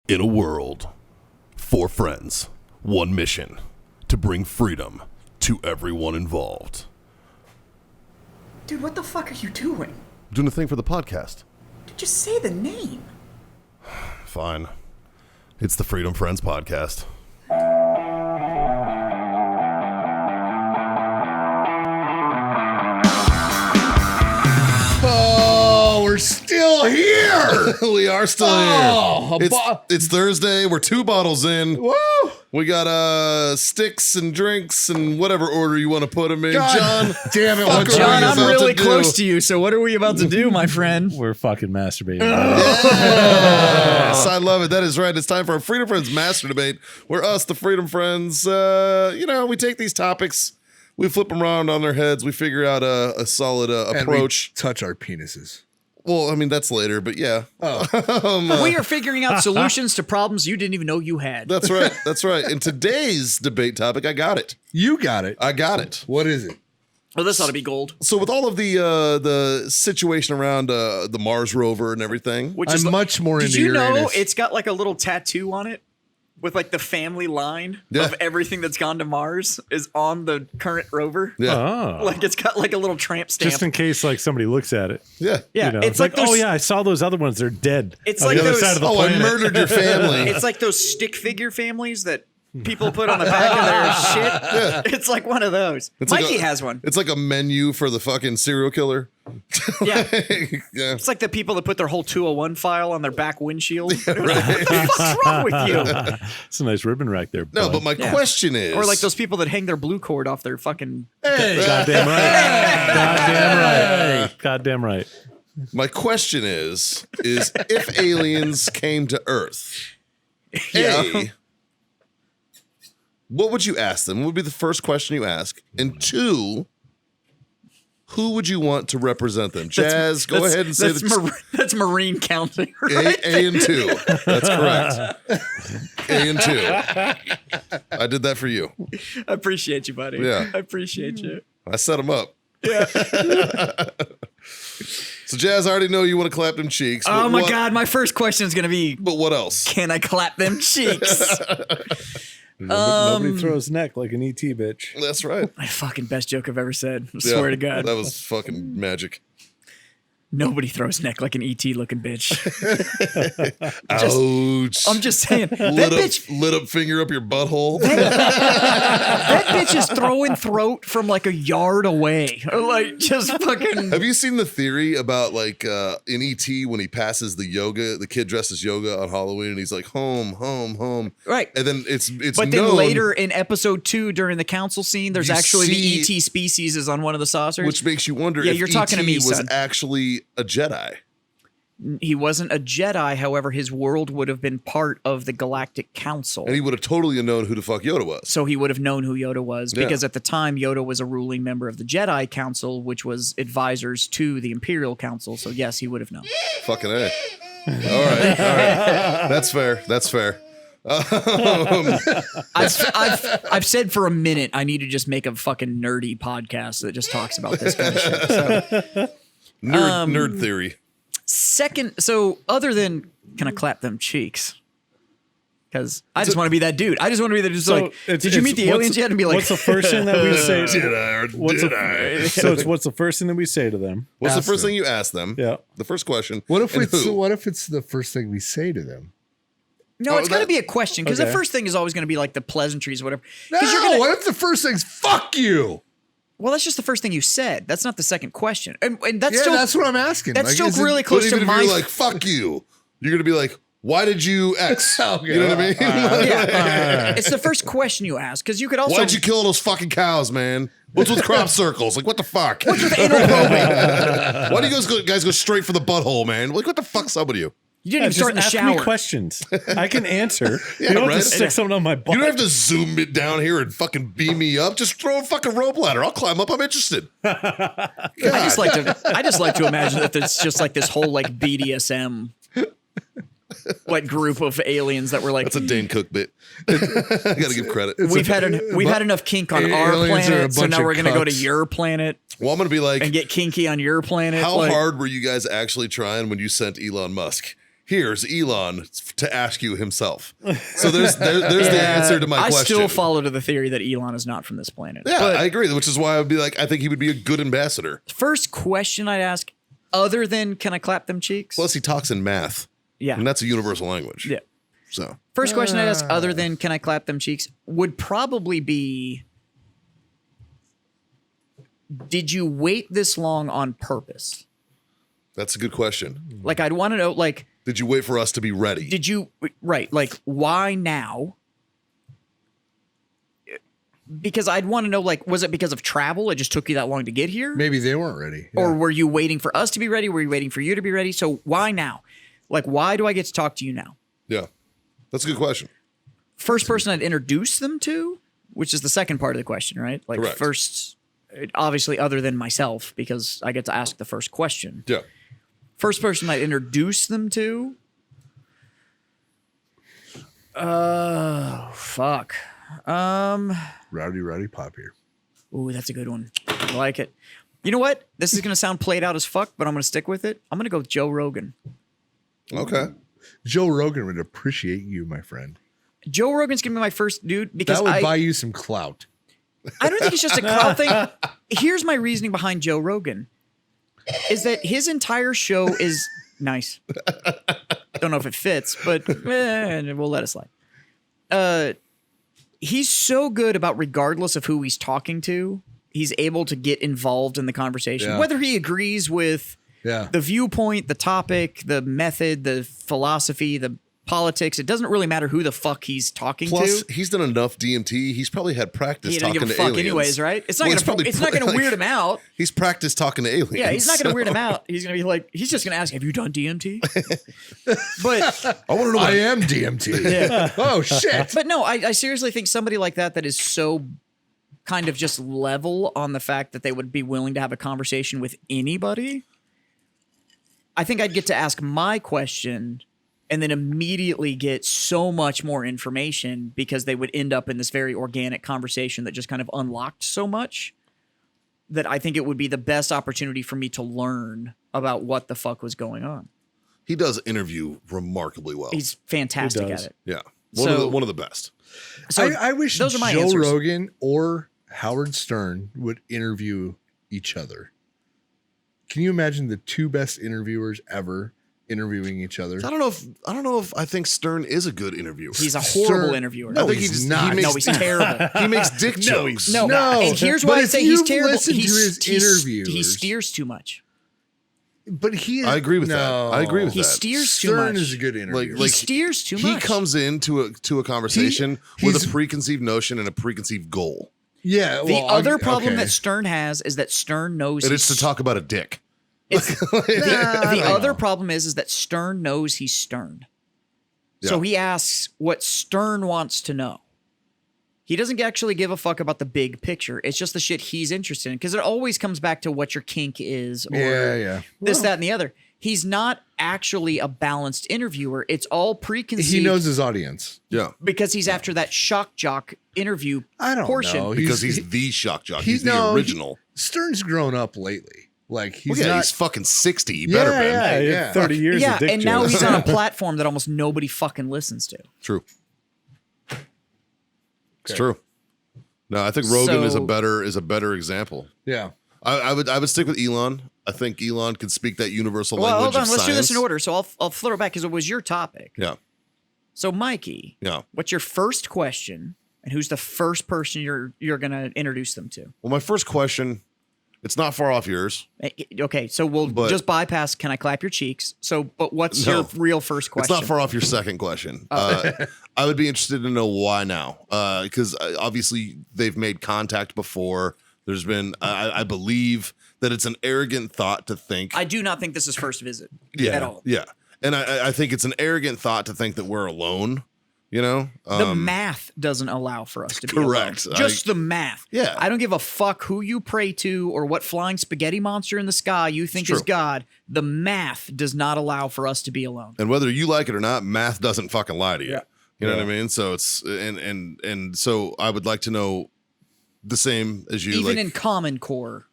In a world, 4 friends, 1 mission, to bring freedom to everyone involved. Dude, what the fuck are you doing? I'm doing a thing for the podcast. Just say the name. Fine. It's the Freedom Friends Podcast. Oh, we're still here. We are still here. It's Thursday. We're 2 bottles in. Woo! We got sticks and drinks and whatever order you want to put them in. God John, damn it. fuck What's are John, you I'm about really to close do? to you, so what are we about to do, my friend? We're fucking masturbating. Yes, I love it. That is right. It's time for a Freedom Friends Master Debate, where us, the Freedom Friends, we take these topics, we flip them around on their heads, we figure out a solid approach. And we touch our penises. Well, I mean, that's later, but yeah. We are figuring out solutions to problems you didn't even know you had. That's right. That's right. In today's debate topic, I got it. You got it. I got it. What is it? Well, this ought to be gold. So with all of the situation around the Mars rover and everything, Which I'm is much more Did into you know Uranus. it's got like a little tattoo on it with like the family line Yeah. of everything that's gone to Mars is on the current rover? yeah, Oh. Like it's got like a little tramp stamp. Just in case like somebody looks at it. yeah, yeah, You know, it's like those, oh yeah, I saw those other ones. They're dead. It's on like the other those- side of the Oh, I planet. murdered your family. It's like those stick figure families that people put on the back of their shit. It's like one of those. It's like Mikey a- has one. It's like a menu for the fucking serial killer. Yeah. Yeah. It's like the people that put their whole 201 file on their back windshield. What the fuck's wrong with you? It's a nice ribbon rack there. No, bud. but my Yeah. question is, Or like those people that hang their blue cord off their fucking. Goddamn right. Goddamn right. Goddamn right. my question is if aliens came to Earth, A, what would you ask them? What would be the first question you ask? And 2, who would you want to represent them? Jazz, go ahead and say that's Marine counting. A and 2. That's correct. A and 2. I did that for you. I appreciate you, buddy. Yeah. I appreciate you. I set them up. Yeah. So, Jazz, I already know you want to clap them cheeks. But Oh my what- God. My first question is going to be But what else? can I clap them cheeks? Nobody throws neck like an ET bitch. That's right. My fucking best joke I've ever said. I Yeah, swear to God. That was fucking magic. Nobody throws neck like an ET looking bitch. Ouch. I'm just saying. That lit bitch. up, lit up finger up your butthole. That bitch is throwing throat from like a yard away. Like just fucking. Have you seen the theory about like in E.T. when he passes the yoga, the kid dressed as yoga on Halloween, and he's like home, home, home. Right. And then it's But then known, later in episode 2 during the council scene, there's You actually see- the ET species is on one of the saucers. which makes you wonder Yeah, if you're talking to me, E.T. was son. actually a Jedi. He wasn't a Jedi, however, his world would have been part of the Galactic Council. And he would have totally known who the fuck Yoda was. So he would have known who Yoda was Yeah. because at the time Yoda was a ruling member of the Jedi Council, which was advisors to the Imperial Council. So yes, he would have known. Fucking A. All right. That's fair. That's fair. I've said for a minute I need to just make a fucking nerdy podcast that just talks about this kind of shit. So. Nerd theory. Second, so other than can I clap them cheeks? Because I just want to be that dude. I just want to be the dude. So Like, did you meet the aliens yet? And be like, what's the first thing that we say? Did I? So it's what's the first thing that we say to them? What's the Ask first them. thing you ask them? Yeah. The first question. What if and it's who? what if it's the first thing we say to them? no, it's got to that- be a question because the Okay. first thing is always going to be like the pleasantries, whatever. No, Because you're gonna, what if the first thing's fuck you? well, that's just the first thing you said. That's not the second question, and that's Yeah, still that's what I'm asking. that's still is it- really But close even to if my. you're like, fuck you, you're going to be like, why did you X? Okay. You know what I mean? yeah, it's the first question you ask because you could also. Why'd you kill those fucking cows, man? What's with crop circles? Like, what the fuck? Anal probing? Why do you guys go straight for the butthole, man? Like, what the fuck's up with you? You didn't even Just start in the ask shower. me questions. I can answer. Yeah, you don't right? have to stick something on my butt. You don't have to zoom it down here and fucking beam me up. Just throw a fucking rope ladder. I'll climb up. I'm interested. I just like to imagine that there's just like this whole like BDSM like group of aliens that were like That's a Dane Cook bit. I gotta give credit. we've had enough kink on our aliens are a planet, so bunch now of we're gonna go to cucks. your planet Well, I'm gonna be like, and get kinky on your planet. how like, hard were you guys actually trying when you sent Elon Musk? here's Elon to ask you himself. So there's the answer to my I question. still follow to the theory that Elon is not from this planet. Yeah, But I agree. Which is why I would be like, I think he would be a good ambassador. first question I'd ask, other than can I clap them cheeks? Plus, he talks in math, yeah. and that's a universal language. Yeah. So First question I'd ask, other than can I clap them cheeks, would probably be, did you wait this long on purpose? that's a good question. Like, I'd want to know, like, Did you wait for us to be ready? did you, right, like, why now? Because I'd want to know, like, was it because of travel? It just took you that long to get here? Maybe they weren't ready. Or were you waiting for us to be ready? Were you waiting for you to be ready? So why now? Like, why do I get to talk to you now? Yeah, that's a good question. First person I'd introduce them to, which is the second part of the question, right? Like, Correct. first, obviously, other than myself, because I get to ask the first question. Yeah. First person I'd introduce them to. Fuck. Rowdy Pop here. Ooh, that's a good one. I like it. You know what? This is going to sound played out as fuck, but I'm going to stick with it. I'm going to go with Joe Rogan. Okay. Joe Rogan would appreciate you, my friend. Joe Rogan's going to be my first dude because That would buy you some clout. I don't think it's just a crowd thing. Here's my reasoning behind Joe Rogan is that his entire show is nice. Don't know if it fits, but we'll let it slide. He's so good about regardless of who he's talking to, he's able to get involved in the conversation. Yeah. Whether he agrees with Yeah. the viewpoint, the topic, the method, the philosophy, the politics, it doesn't really matter who the fuck he's talking Plus, to. he's done enough DMT. He's probably had practice He doesn't talking give a to fuck aliens. anyways, right? It's not Well, gonna he's probably like- weird him out. He's practiced talking to aliens. Yeah, he's not going to weird him out. He's going to be like, he's just going to ask, have you done DMT? But I want to know. I am DMT. Yeah. Oh, shit. but no, I seriously think somebody like that is so kind of just level on the fact that they would be willing to have a conversation with anybody. I think I'd get to ask my question and then immediately get so much more information because they would end up in this very organic conversation that just kind of unlocked so much that I think it would be the best opportunity for me to learn about what the fuck was going on. He does interview remarkably well. He's fantastic He at does. it. yeah, So- one of the best. So I wish those are my Joe answers. Rogan or Howard Stern would interview each other. Can you imagine the two best interviewers ever interviewing each other? I don't know if I think Stern is a good interviewer. He's a horrible Stern- interviewer. No, I think he's he just not. He makes, No, he's terrible. He makes dick jokes. No, No, and here's but why I if say he's you've terrible. listened to his interviews- He steers too much. But he is, I agree with that. I agree with He that. steers too Stern much. is a good interviewer. He steers too much. He comes into a conversation with a preconceived notion and a preconceived goal, yeah. The well, other problem okay. that Stern has is that Stern knows and it's to talk about a dick. the other problem is that Stern knows he's Stern. So Yeah. he asks what Stern wants to know. He doesn't actually give a fuck about the big picture. It's just the shit he's interested in because it always comes back to what your kink is or Yeah. this, that, and the other. He's not actually a balanced interviewer. It's all preconceived. He knows his audience. Yeah, because he's after that shock jock interview I don't portion. know. because he's the shock jock. He's the no, original. Stern's grown up lately. Like he's Well, yeah, not. he's fucking 60. He better been. yeah. He had 30 years Yeah, of dick and now jokes. he's on a platform that almost nobody fucking listens to. True. It's true. No, I think Rogan is So- a better example. Yeah. I would stick with Elon. I think Elon can speak that universal Well, language hold on. of Let's do this science. in order. So I'll throw it back because it was your topic. Yeah, So Mikey, yeah. what's your first question, and who's the first person you're gonna introduce them to? Well, my first question, it's not far off yours. Okay, so we'll But- just bypass. Can I clap your cheeks? So, but what's No. your real first question? It's not far off your second question. I would be interested to know why now, because obviously they've made contact before. There's been, I believe that it's an arrogant thought to think. I do not think this is first visit yeah, at all. Yeah, and I think it's an arrogant thought to think that we're alone. You know, The math doesn't allow for us to be correct. alone. Just the math. Yeah. I don't give a fuck who you pray to or what flying spaghetti monster in the sky you think is true. God. The math does not allow for us to be alone. and whether you like it or not, math doesn't fucking lie to you. Yeah. You know what I mean? So it's and so I would like to know the same as you. Even like, in Common Core,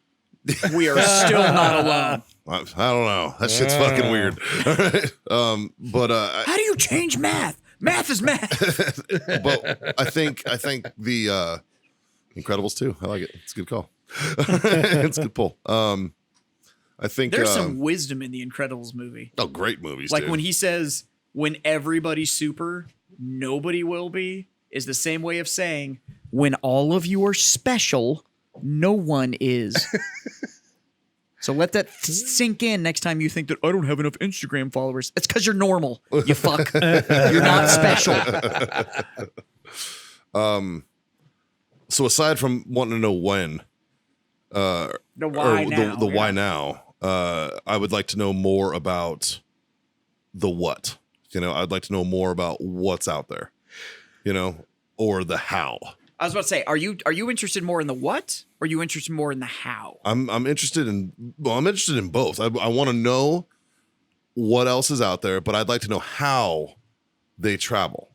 we are still not alone. I don't know. That shit's fucking weird. All right. How do you change math? Math is math. But I think the Incredibles 2. I like it. It's a good call. It's a good pull. I think There's some wisdom in the Incredibles movie. oh, great movies. Like dude. when he says, when everybody's super, nobody will be, is the same way of saying, when all of you are special, no one is. So let that sink in next time you think that I don't have enough Instagram followers. It's because you're normal, you fuck. You're not special. So aside from wanting to know when, The why now. the why now, I would like to know more about the what. You know, I'd like to know more about what's out there. You know, or the how. I was about to say, are you interested more in the what, or are you interested more in the how? I'm interested in both. I want to know what else is out there, but I'd like to know how they travel.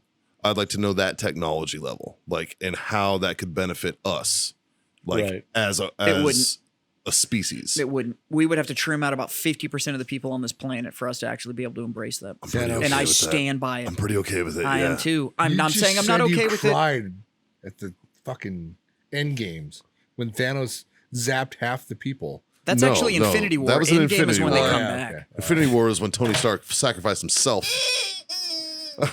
I'd like to know that technology level, like, and how that could benefit us, like Right. as wouldn't. a species. It wouldn't. We would have to trim out about 50% of the people on this planet for us to actually be able to embrace that. pretty okay And I with that. stand by it. I'm pretty okay with it. I am too. I'm You not just saying I'm not said you okay with it. cried at the fucking end games when Thanos zapped half the people. That's No, actually no. Infinity War. That was in Endgame is Infinity when War. they come Yeah, back. okay. Infinity War is when Tony Stark sacrificed himself. Are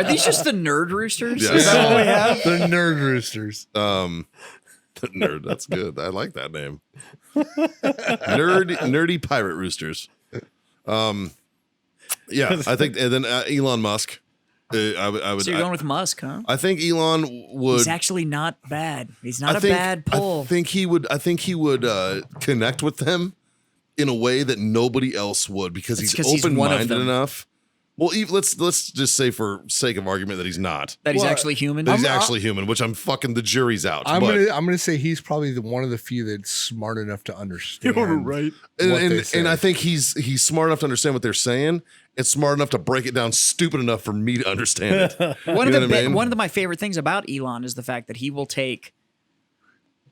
these just the nerd roosters? Yes. Is that what we have? The nerd roosters. Nerd, that's good. I like that name. Nerdy pirate roosters. Yeah, I think, and then Elon Musk. I would. So you're going with Musk, huh? I think Elon would. He's actually not bad. He's not I a think, bad pull. I think he would. Connect with them in a way that nobody else would because That's he's 'cause he's one of open-minded them. enough. Well, let's just say for sake of argument that he's not. that he's Well, actually human. That he's actually human, which I'm fucking the jury's out. I'm but, gonna say he's probably one of the few that's smart enough to understand. right. and, what they and, say. and I think he's smart enough to understand what they're saying. It's smart enough to break it down stupid enough for me to understand it. One You of know the what I mean? one of my favorite things about Elon is the fact that he will take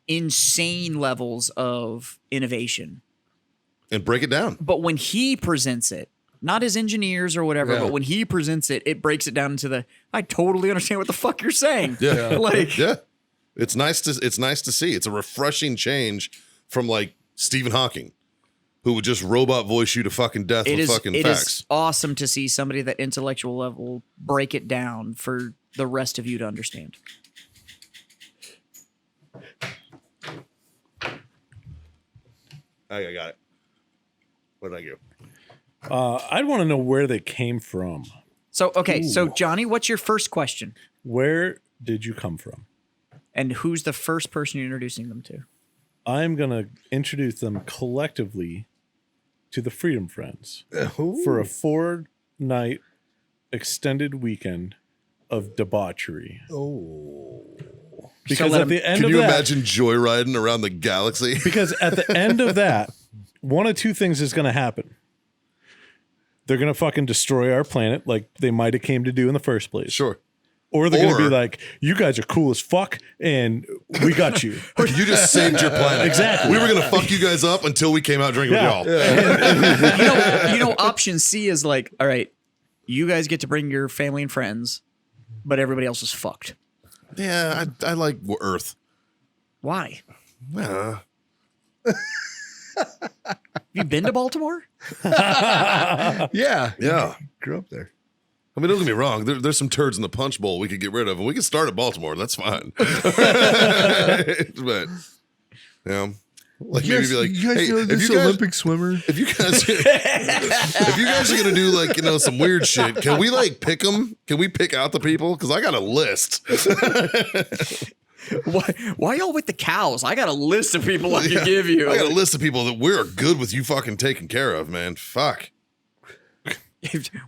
insane levels of innovation, And break it down. but when he presents it, not as engineers or whatever, Yeah. but when he presents it, it breaks it down into I totally understand what the fuck you're saying. Yeah. Like, Yeah. It's nice to see. It's a refreshing change from like Stephen Hawking, who would just robot voice you to fucking death with fucking it facts. is awesome to see somebody at that intellectual level break it down for the rest of you to understand. I got it. What did I give? I'd want to know where they came from. So, okay, so Johnny, what's your first question? Where did you come from? And who's the first person you're introducing them to? I'm going to introduce them collectively to the Freedom Friends for a 4-night extended weekend of debauchery. Oh, Because let at the end Can of you that, imagine joyriding around the galaxy? because at the end of that, one of two things is going to happen. They're going to fucking destroy our planet like they might have came to do in the first place. Sure. Or they're going to Or- be like, you guys are cool as fuck and we got you. You just saved your planet. Exactly. We were gonna fuck you guys up until we came out drinking Yeah. with y'all. You know, option C is like, all right, you guys get to bring your family and friends, but everybody else is fucked. Yeah, I like Earth. Why? Yeah. Have you been to Baltimore? yeah, Yeah. grew up there. I mean, don't get me wrong. There's some turds in the punch bowl we could get rid of, and we can start at Baltimore. That's fine. But yeah, like You maybe guys, be like, you guys hey, know if this you guys, Olympic swimmer? if you guys, if you guys are gonna do like some weird shit, can we like pick them? Can we pick out the people? Because I got a list. Why y'all with the cows? I got a list of people I can give you. I got a list of people that we're good with you fucking taking care of, man. Fuck.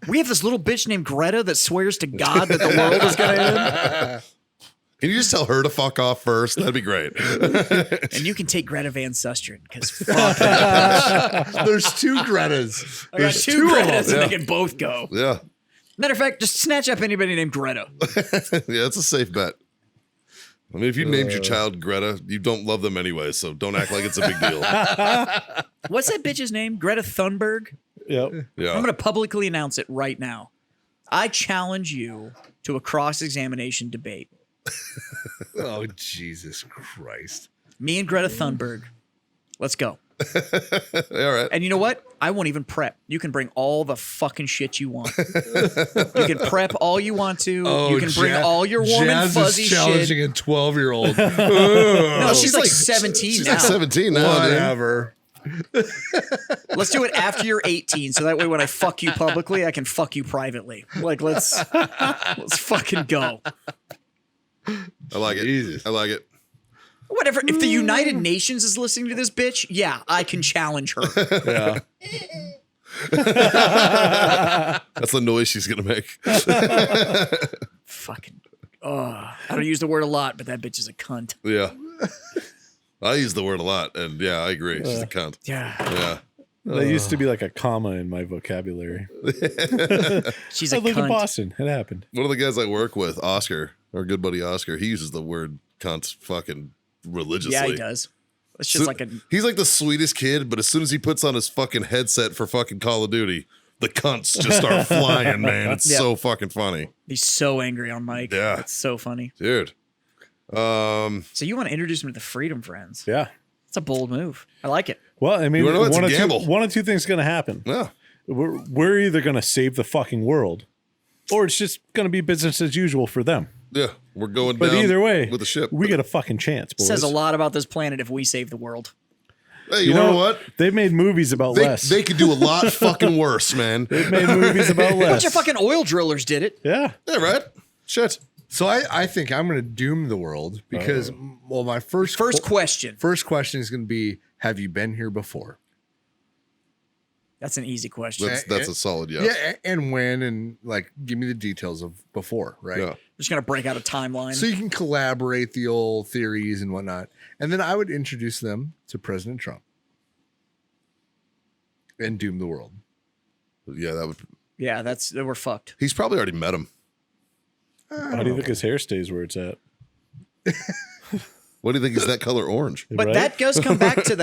We have this little bitch named Greta that swears to God that the world is going to end. Can you just tell her to fuck off first? That'd be great. And you can take Greta Van Susteren because fuck that. There's two Gretas. I got two Gretas and they can both go. Yeah. Matter of fact, just snatch up anybody named Greta. Yeah, it's a safe bet. I mean, if you named your child Greta, you don't love them anyway, so don't act like it's a big deal. What's that bitch's name? Greta Thunberg? Yep. Yeah. I'm going to publicly announce it right now. I challenge you to a cross-examination debate. Oh, Jesus Christ. Me and Greta Thunberg. Let's go. All right. And you know what? I won't even prep. You can bring all the fucking shit you want. You can prep all you want to. You can bring all your warm and fuzzy is challenging shit. a 12-year-old. No, she's like 17 She's now. like 17 now, dude. Whatever. Let's do it after you're 18, so that way when I fuck you publicly, I can fuck you privately. Like, let's fucking go. I like it. Jesus. I like it. Whatever. If the United Nations is listening to this bitch, yeah, I can challenge her. Yeah. That's the noise she's gonna make. Fucking. I don't use the word a lot, but that bitch is a cunt. Yeah. I use the word a lot, and yeah, I agree. She's a cunt. Yeah. Yeah. That used to be like a comma in my vocabulary. She's I a lived in cunt. Boston. It happened. One of the guys I work with, Oscar, our good buddy Oscar, he uses the word cunt fucking religiously. Yeah, he does. It's just like a. He's like the sweetest kid, but as soon as he puts on his fucking headset for fucking Call of Duty, the cunts just start flying, man. It's Yeah. so fucking funny. He's so angry on Mike. Yeah. It's so funny. Dude. So you want to introduce him to the Freedom Friends? Yeah. It's a bold move. I like it. Well, I mean, You wanna know, it's a one gamble. of two things going to happen. Yeah. We're either going to save the fucking world, or it's just going to be business as usual for them. Yeah. We're going But down either way, with the ship. we get a fucking chance, boys. Says a lot about this planet if we save the world. Hey, you know what? They've made movies about less. They could do a lot fucking worse, man. They've made movies about A bunch less. of fucking oil drillers did it. Yeah. Yeah, right? Shit. So I think I'm going to doom the world because, well, my first Question. question is going to be, have you been here before? That's an easy question. That's a solid yes. Yeah, and when, and like, give me the details of before, right? Yeah. Just gonna break out a timeline. So you can collaborate the old theories and whatnot. And then I would introduce them to President Trump and doom the world. Yeah, that would. Yeah, we're fucked. He's probably already met him. How do you think his hair stays where it's at? What do you think is that color orange? But Right? that does come back to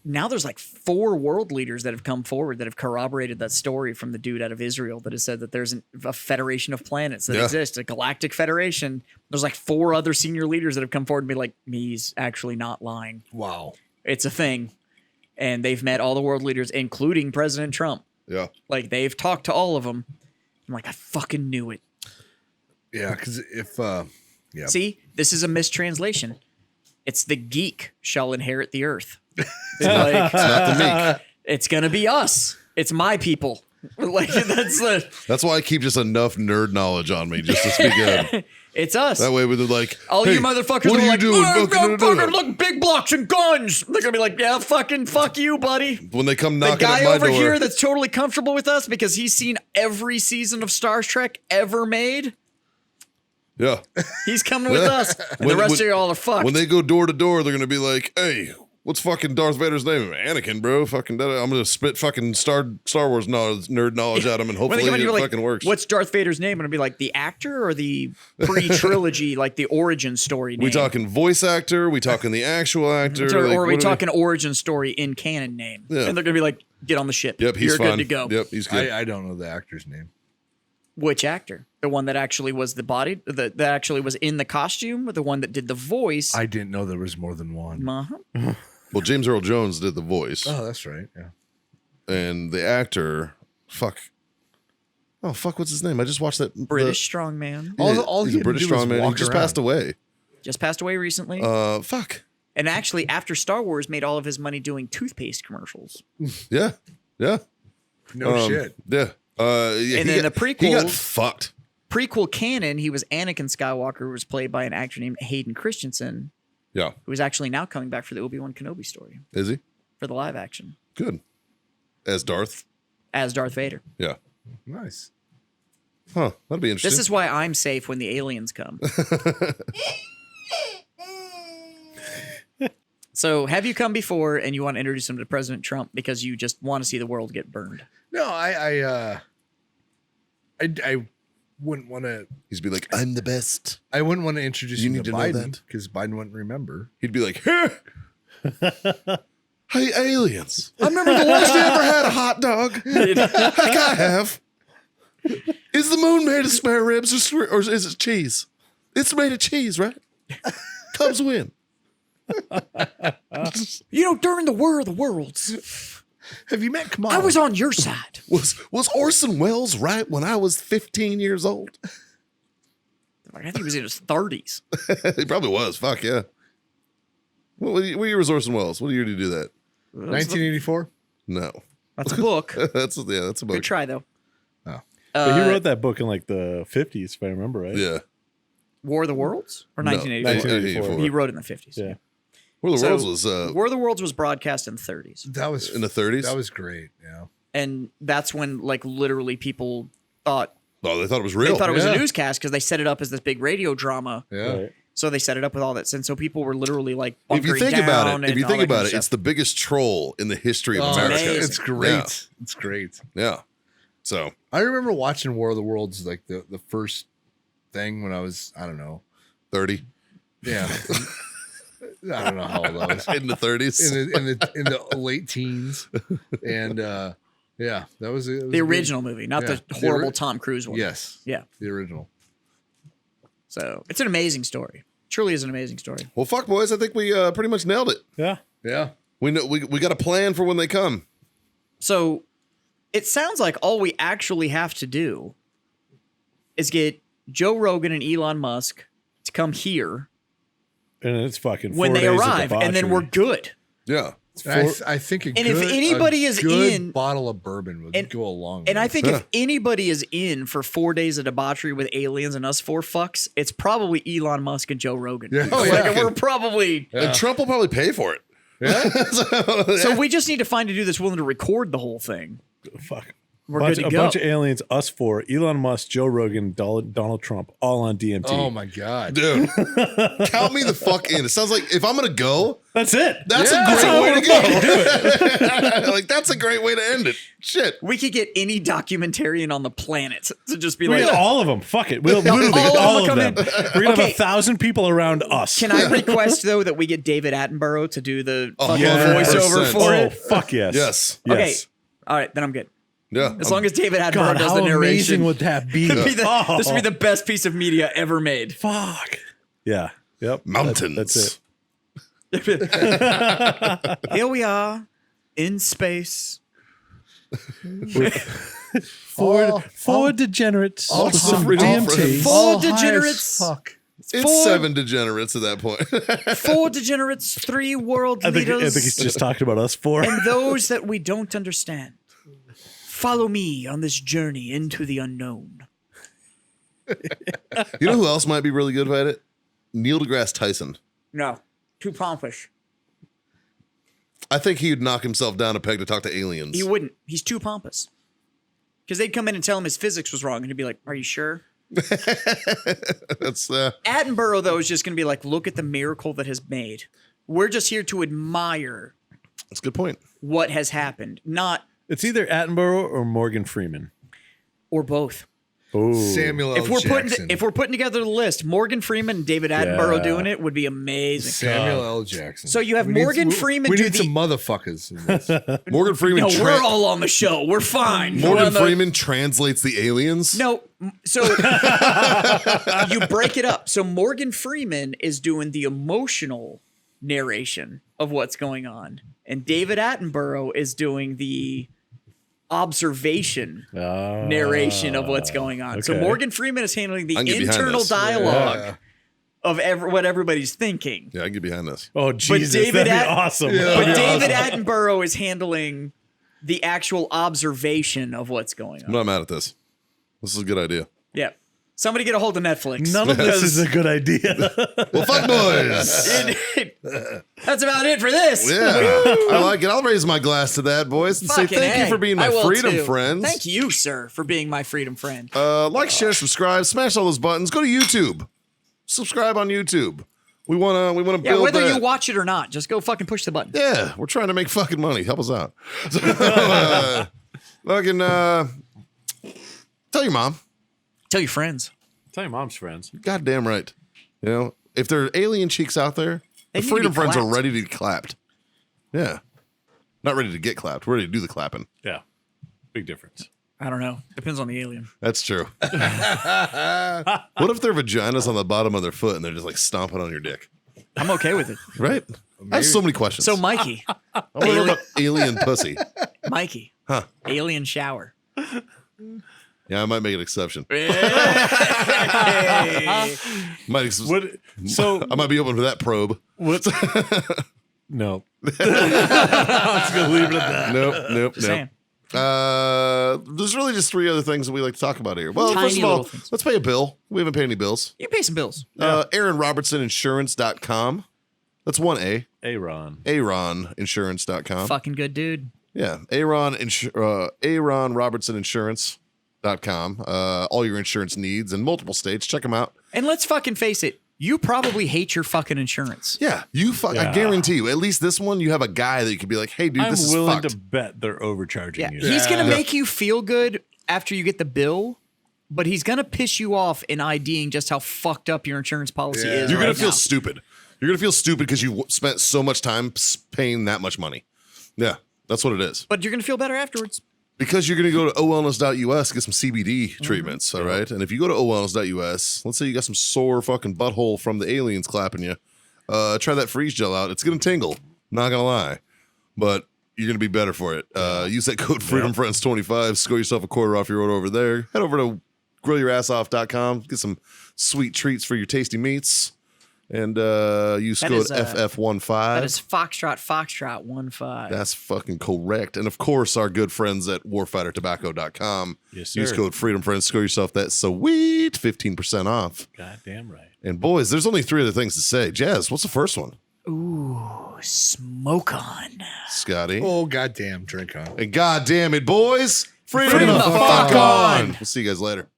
now there's like 4 world leaders that have come forward that have corroborated that story from the dude out of Israel that has said that there's a federation of planets that Yeah. exists, a galactic federation. There's like 4 other senior leaders that have come forward and be like, he's actually not lying. Wow. It's a thing. And they've met all the world leaders, including President Trump. Yeah. Like they've talked to all of them. I'm like, I fucking knew it. Yeah, because if yeah, See, this is a mistranslation. It's the geek shall inherit the earth. Like, Not the meek. it's gonna be us. It's my people. Like that's the. That's why I keep just enough nerd knowledge on me just to speak good. It's us. That way, we're like, All hey, you motherfuckers what are are you like, doing? "Oh, Fucking- fucking look, big blocks and guns. They're gonna be like, yeah, fucking fuck you, buddy. When they come The knocking guy at my over door, here that's totally comfortable with us because he's seen every season of Star Trek ever made. yeah. He's coming with us, and the rest of you all are fucked. When they go door to door, they're gonna be like, "Hey, what's fucking Darth Vader's name? Anakin, bro. Fucking, I'm gonna spit fucking Star Wars nerd knowledge at him, and When they hopefully come in, it you're like, fucking works." What's Darth Vader's name? And it'll be like the actor or the pre-trilogy, like the origin story name. we talking voice actor? We talking the actual actor? Or Like, are we what talking origin story in canon name? Yeah. And they're gonna be like, get on the ship. Yep, he's You're fine. good to go. Yep, he's good. I don't know the actor's name. Which actor? The one that actually was the body, that actually was in the costume, or the one that did the voice? I didn't know there was more than one. Uh-huh. Well, James Earl Jones did the voice, Oh, that's right. Yeah. and the actor, what's his name? I just watched that British strongman. All he's he a had to British do was strongman. He walk just around. passed away. Just passed away recently. And actually, after Star Wars, made all of his money doing toothpaste commercials. Yeah, yeah, No shit. yeah. Yeah, And then the he got prequel- fucked. Prequel canon, he was Anakin Skywalker, who was played by an actor named Hayden Christensen, Yeah, who is actually now coming back for the Obi-Wan Kenobi story is he for the live action good as Darth? as Darth Vader. Yeah, Nice. huh? That'd be interesting. This is why I'm safe when the aliens come. So, have you come before and you want to introduce him to President Trump because you just want to see the world get burned? No, I wouldn't want to. He'd be like, I'm the best. I wouldn't want to introduce You him need to to know Biden that. because Biden wouldn't remember. He'd be like, hey, hey aliens. I remember the Have last you ever had a hot dog? Heck, I have. Is the moon made of spare ribs or is it cheese? It's made of cheese, right? Cubs win. during the War of the Worlds, Have you met Kamala? I was on your side. Was Orson Welles right when I was 15 years old? I think he was in his 30s. He probably was. Fuck yeah. What year was Orson Welles? What year did he do that? 1984. No. That's a book. That's a book. Good try, though. Oh. But he wrote that book in like the 50s, if I remember right. Yeah. War of the Worlds? Or No, 1984? 1984. He wrote it in the 50s. Yeah. War of the So- Worlds was War of the Worlds was broadcast in the 30s. That was in the 30s. That was great. Yeah. And that's when, like, literally people thought Oh, they thought it was real. they thought it was Yeah. a newscast because they set it up as this big radio drama. Yeah. Right. So they set it up with all that. And so people were literally like, If you bunkering think about down it, and all that kind of it's stuff. the biggest troll in the history of Oh, America. amazing. it's great. Yeah. It's great. Yeah. So I remember watching War of the Worlds like the first thing when I was, I don't know. 30 Yeah. I don't know how old I was. in the 30s. In the late teens. And yeah, that was it. the original movie, not Yeah. the horrible ori- Tom Cruise one. Yes. Yeah. The original. So it's an amazing story. Truly is an amazing story. Well, fuck, boys. I think we pretty much nailed it. Yeah. Yeah. We know we got a plan for when they come. So it sounds like all we actually have to do is get Joe Rogan and Elon Musk to come here And it's fucking when 4 they days of arrive, and then we're debauchery. good. Yeah. I think a And if good, anybody a is good in- bottle of bourbon would and- go along. And I with think Yeah. if anybody is in for 4 days of debauchery with aliens and us four fucks, it's probably Elon Musk and Joe Rogan. Yeah. Oh, Yeah. like, we're probably. And Trump will probably pay for it. So we just need to find a dude that's willing to record the whole thing. Fuck. We're bunch, good to a go. bunch of aliens, us four, Elon Musk, Joe Rogan, Donald Trump, all on DMT. Oh my god. Dude. Count me the fuck in. It sounds like if I'm gonna go, That's it. that's Yeah. a That's great how way we're to go. Like that's a great way to end it. Shit. We could get any documentarian on the planet to just be We like, get all of them. Fuck it. We'll literally all get of all them of come them. in. We're gonna have Okay. 1,000 people around us. Can I request though that we get David Attenborough to do the Oh, fucking 100%. voiceover for Oh it? fuck yes. Yes. Okay, Yes. all right, then I'm good. Yeah. As long as David Attenborough God, does how the narration, amazing would that be? It'd be the- Oh. this would be the best piece of media ever made. Fuck. Yeah. Yep. Mountains. That's it. Here we are in space. Four degenerates. all with some freedom DMT. friends. Four All high as degenerates. Fuck. It's Four- 7 degenerates at that point. 4 degenerates, 3 world I think leaders, he's just talking about us four. and those that we don't understand. Follow me on this journey into the unknown. You know who else might be really good at it? Neil deGrasse Tyson. No, too pompous. I think he'd knock himself down a peg to talk to aliens. He wouldn't. He's too pompous. Because they'd come in and tell him his physics was wrong, and he'd be like, "Are you sure?" That's Attenborough, though, is just going to be like, "Look at the miracle that has made. We're just here to admire that's a good point. what has happened, not It's either Attenborough or Morgan Freeman. or both." Oh, Samuel L. If we're Jackson. putting together the list, Morgan Freeman and David Attenborough Yeah. doing it would be amazing. Samuel L. Jackson. So you have We need- Morgan we- Freeman We do need the- some motherfuckers. In this. Morgan Freeman. No, we're all on the show. We're fine. We're Morgan on the- Freeman translates the aliens. No, so you break it up. So Morgan Freeman is doing the emotional narration of what's going on, and David Attenborough is doing the observation narration of what's going on. So okay. Morgan Freeman is handling the I can get behind internal this. dialogue of what everybody's thinking. Yeah, I can get behind this. Oh Jesus, David that'd be Att- awesome. But David Attenborough is handling the actual observation of what's going I'm on. not mad at this. This is a good idea. Yeah. Somebody get a hold of Netflix. None of this is a good idea. Well, fuck boys. That's about it for this. Yeah, I like it. I'll raise my glass to that, boys, and say Fucking thank you A. for being my I will freedom too. friends. Thank you, sir, for being my freedom friend. Like, share, subscribe, smash all those buttons. Go to YouTube. Subscribe on YouTube. We wanna Yeah, build whether that. you watch it or not, just go fucking push the button. Yeah, we're trying to make fucking money. Help us out. So, fucking tell your mom. Tell your friends. Tell your mom's friends. Goddamn right. You know, if there are alien cheeks out there, They the need to Freedom be Friends are clapped. ready to be clapped. Yeah. Not ready to get clapped. We're ready to do the clapping. Yeah. Big difference. I don't know. Depends on the alien. That's true. What if their vagina's on the bottom of their foot and they're just like stomping on your dick? I'm okay with it. Right? I have so many questions. So, Mikey, I want to know about alien pussy. Mikey, Huh. alien shower. Yeah, I might make an exception. Hey. What? So I might be open for that probe. what? No. I was gonna leave it at that. Nope. Just saying. There's really just three other things that we like to talk about here. Well, Tiny first of all, little things. let's pay a bill. We haven't paid any bills. You pay some bills. AaronRobertsonInsurance.com. That's one A. Aaron. AaronInsurance.com. Fucking good dude. Yeah. AaronRobertsonInsurance.com. All your insurance needs in multiple states. Check them out. And let's fucking face it. You probably hate your fucking insurance. Yeah. I Yeah. guarantee you, at least this one, you have a guy that you could be like, hey, dude, I'm this is willing fucked. to bet they're overcharging Yeah. you. He's going to make you feel good after you get the bill, but he's going to piss you off in IDing just how fucked up your insurance policy is. You're right going to feel now. stupid. You're going to feel stupid because you spent so much time paying that much money. Yeah, that's what it is. But you're going to feel better afterwards. Because you're going to go to owellness.us, get some CBD treatments, all right? And if you go to owellness.us, let's say you got some sore fucking butthole from the aliens clapping you, try that freeze gel out. It's going to tingle, not going to lie. But you're going to be better for it. Use that code FreedomFriends25, score yourself a quarter off your order over there. Head over to grillyourassoff.com, get some sweet treats for your tasty meats. And use That code is, FF15. That is Foxtrot 15. That's fucking correct. And of course, our good friends at warfightertobacco.com. Yes, Use sir. code Freedom Friends, score yourself that sweet 15% off. Goddamn right. And boys, there's only three other things to say. Jazz, what's the first one? Ooh, smoke on. Scotty. Oh, goddamn, drink on. And god damn it, boys. Freedom, Freedom the the fuck fuck on. on. We'll see you guys later.